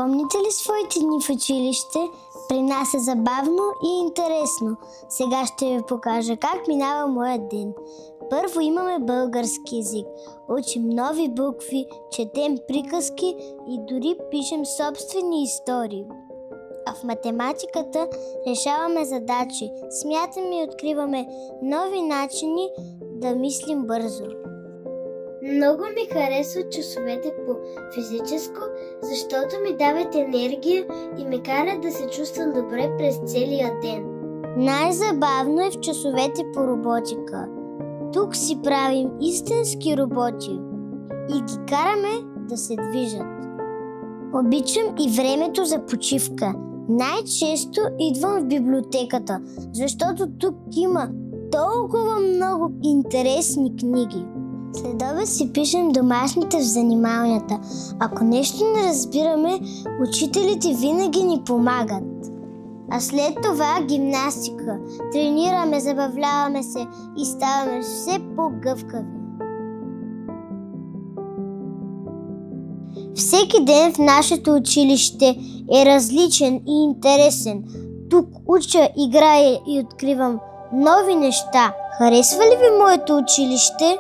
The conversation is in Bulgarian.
Помните ли своите дни в училище? При нас е забавно и интересно. Сега ще ви покажа как минава моят ден. Първо имаме български език. Учим нови букви, четем приказки и дори пишем собствени истории. А в математиката решаваме задачи, смятаме и откриваме нови начини да мислим бързо. Много ми харесват часовете по физическо, защото ми дават енергия и ме карат да се чувствам добре през целия ден. Най-забавно е в часовете по роботика. Тук си правим истински роботи и ги караме да се движат. Обичам и времето за почивка. Най-често идвам в библиотеката, защото тук има толкова много интересни книги. След обед си пишем домашните в занималнята. Ако нещо не разбираме, учителите винаги ни помагат. А след това гимнастика. Тренираме, забавляваме се и ставаме все по-гъвкави. Всеки ден в нашето училище е различен и интересен. Тук уча, играя и откривам нови неща. Харесва ли ви моето училище?